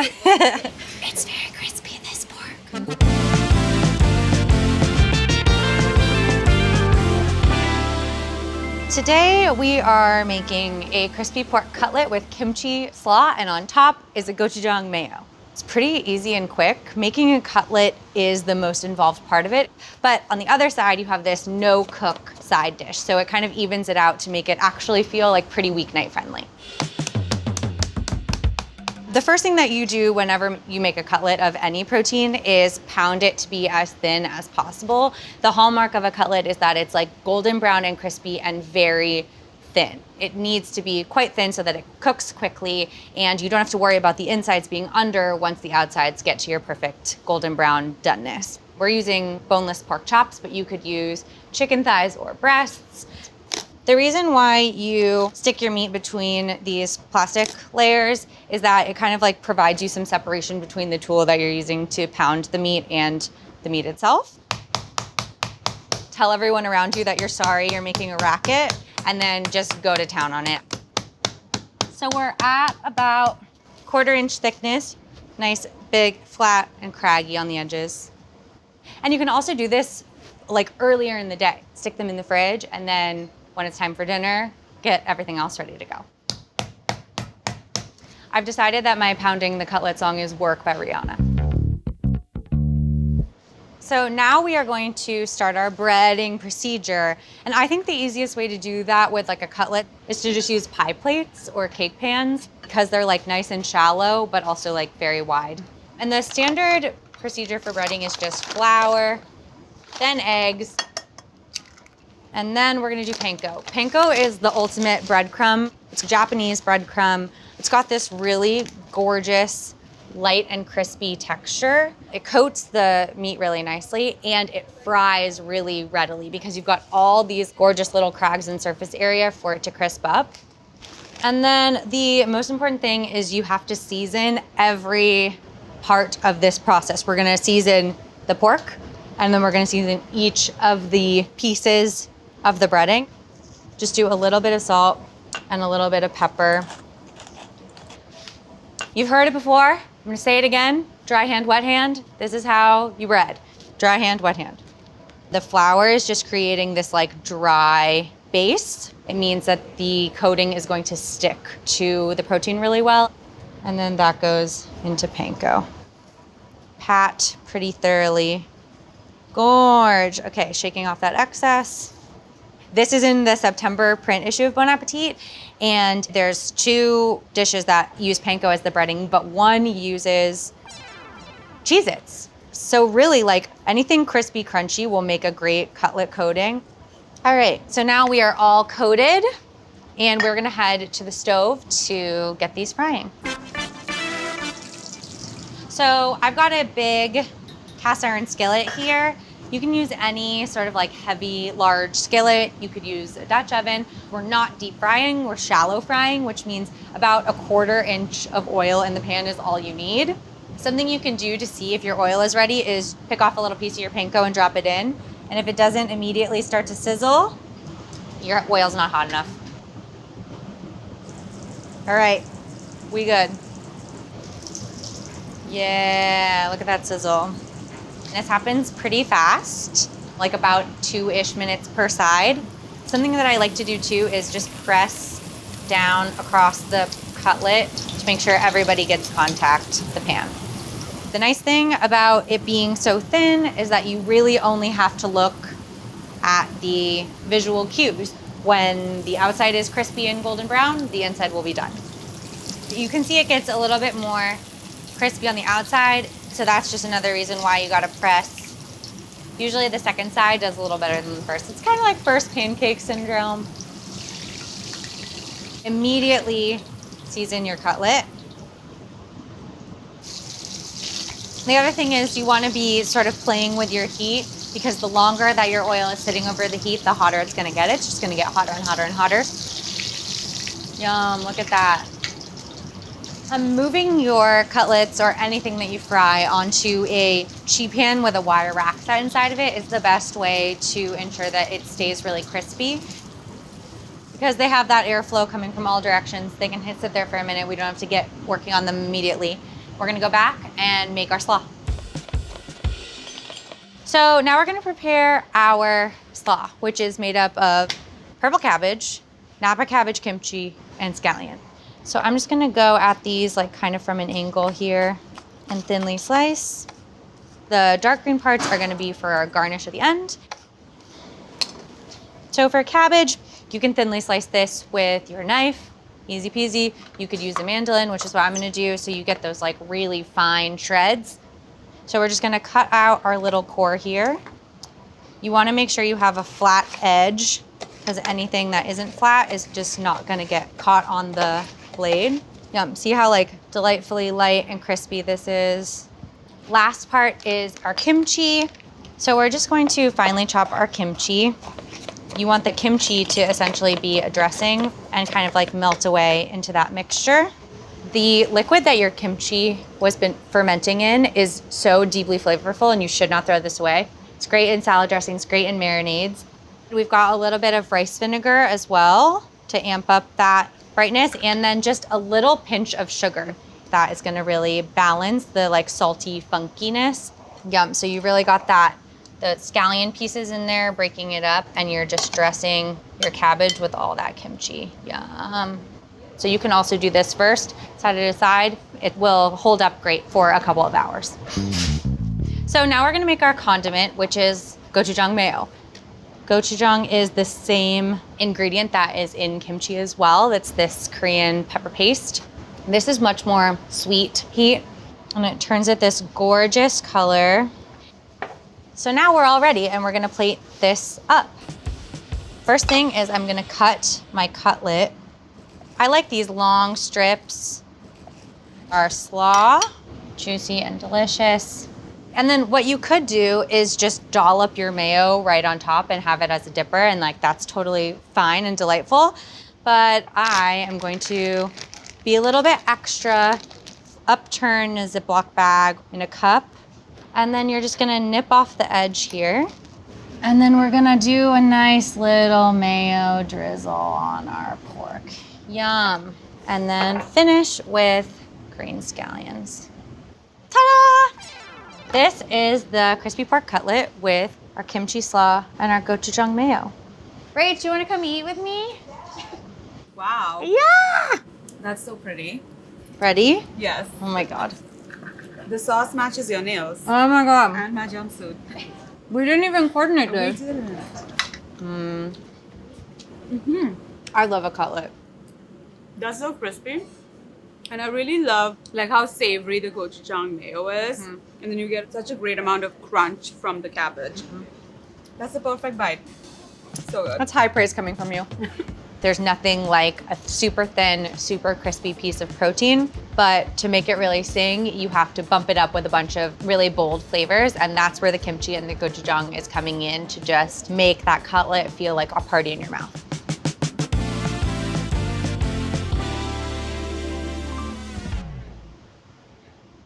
It's very crispy, this pork. Today we are making a crispy pork cutlet with kimchi slaw, and on top is a gochujang mayo. It's pretty easy and quick. Making a cutlet is the most involved part of it, but on the other side you have this no-cook side dish, so it kind of evens it out to make it actually feel like pretty weeknight friendly. The first thing that you do whenever you make a cutlet of any protein is pound it to be as thin as possible. The hallmark of a cutlet is that it's like golden brown and crispy and very thin. It needs to be quite thin so that it cooks quickly and you don't have to worry about the insides being under once the outsides get to your perfect golden brown doneness. We're using boneless pork chops, but you could use chicken thighs or breasts. The reason why you stick your meat between these plastic layers is that it kind of like provides you some separation between the tool that you're using to pound the meat and the meat itself. Tell everyone around you that you're sorry you're making a racket, and then just go to town on it. So we're at about 1/4 inch thickness, nice, big, flat, and craggy on the edges. And you can also do this like earlier in the day. Stick them in the fridge, and then when it's time for dinner, get everything else ready to go. I've decided that my Pounding the Cutlet song is Work by Rihanna. So now we are going to start our breading procedure. And I think the easiest way to do that with like a cutlet is to just use pie plates or cake pans because they're like nice and shallow, but also like very wide. And the standard procedure for breading is just flour, then eggs, and then we're gonna do panko. Panko is the ultimate breadcrumb. It's a Japanese breadcrumb. It's got this really gorgeous, light and crispy texture. It coats the meat really nicely and it fries really readily because you've got all these gorgeous little crags in surface area for it to crisp up. And then the most important thing is you have to season every part of this process. We're gonna season the pork, and then we're gonna season each of the pieces of the breading. Just do a little bit of salt and a little bit of pepper. You've heard it before. I'm gonna say it again. Dry hand, wet hand. This is how you bread. Dry hand, wet hand. The flour is just creating this like dry base. It means that the coating is going to stick to the protein really well. And then that goes into panko. Pat pretty thoroughly. Gorge. Okay, shaking off that excess. This is in the September print issue of Bon Appetit, and there's 2 dishes that use panko as the breading, but one uses Cheez-Its. So really, like anything crispy, crunchy will make a great cutlet coating. All right, so now we are all coated, and we're gonna head to the stove to get these frying. So I've got a big cast iron skillet here. You can use any sort of like heavy, large skillet. You could use a Dutch oven. We're not deep frying, we're shallow frying, which means about 1/4 inch of oil in the pan is all you need. Something you can do to see if your oil is ready is pick off a little piece of your panko and drop it in. And if it doesn't immediately start to sizzle, your oil's not hot enough. All right, we good. Yeah, look at that sizzle. This happens pretty fast, like about 2-ish minutes per side. Something that I like to do too is just press down across the cutlet to make sure everybody gets contact the pan. The nice thing about it being so thin is that you really only have to look at the visual cues. When the outside is crispy and golden brown, the inside will be done. You can see it gets a little bit more crispy on the outside, so that's just another reason why you gotta press. Usually the second side does a little better than the first. It's kind of like first pancake syndrome. Immediately season your cutlet. The other thing is you wanna be sort of playing with your heat, because the longer that your oil is sitting over the heat, the hotter it's gonna get. It's just gonna get hotter and hotter and hotter. Yum, look at that. Moving your cutlets or anything that you fry onto a sheet pan with a wire rack set inside of it is the best way to ensure that it stays really crispy. Because they have that airflow coming from all directions, they can sit there for a minute. We don't have to get working on them immediately. we're gonna go back and make our slaw. So now we're gonna prepare our slaw, which is made up of purple cabbage, Napa cabbage kimchi, and scallion. So I'm just gonna go at these like kind of from an angle here and thinly slice. The dark green parts are gonna be for our garnish at the end. So for cabbage, you can thinly slice this with your knife, easy peasy. You could use a mandolin, which is what I'm gonna do, so you get those like really fine shreds. So we're just gonna cut out our little core here. You wanna make sure you have a flat edge, because anything that isn't flat is just not gonna get caught on the blade. Yum, see how like delightfully light and crispy this is. Last part is our kimchi. So we're just going to finely chop our kimchi. You want the kimchi to essentially be a dressing and kind of like melt away into that mixture. The liquid that your kimchi was been fermenting in is so deeply flavorful, and you should not throw this away. It's great in salad dressings, great in marinades. We've got a little bit of rice vinegar as well to amp up that brightness, and then just a little pinch of sugar. That is gonna really balance the like salty funkiness. Yum, so you really got that, the scallion pieces in there, breaking it up, and you're just dressing your cabbage with all that kimchi. Yum. So you can also do this first, set it aside. It will hold up great for a couple of hours. So now we're gonna make our condiment, which is gochujang mayo. Gochujang is the same ingredient that is in kimchi as well. That's this Korean pepper paste. This is much more sweet heat, and it turns it this gorgeous color. So now we're all ready, and we're gonna plate this up. First thing is I'm gonna cut my cutlet. I like these long strips. Our slaw, juicy and delicious. And then what you could do is just dollop your mayo right on top and have it as a dipper, and like that's totally fine and delightful. But I am going to be a little bit extra, upturn a Ziploc bag in a cup, and then you're just gonna nip off the edge here. And then we're gonna do a nice little mayo drizzle on our pork. Yum. And then finish with green scallions. Ta-da! This is the crispy pork cutlet with our kimchi slaw and our gochujang mayo. Rach, do you want to come eat with me? Wow. Yeah! That's so pretty. Ready? Yes. Oh my God. The sauce matches your nails. Oh my God. And my jumpsuit. We didn't even coordinate We this. didn't. I love a cutlet. That's so crispy. And I really love like how savory the gochujang mayo is. And then you get such a great amount of crunch from the cabbage. That's the perfect bite. So good. That's high praise coming from you. There's nothing like a super thin, super crispy piece of protein, but to make it really sing, you have to bump it up with a bunch of really bold flavors, and that's where the kimchi and the gochujang is coming in to just make that cutlet feel like a party in your mouth.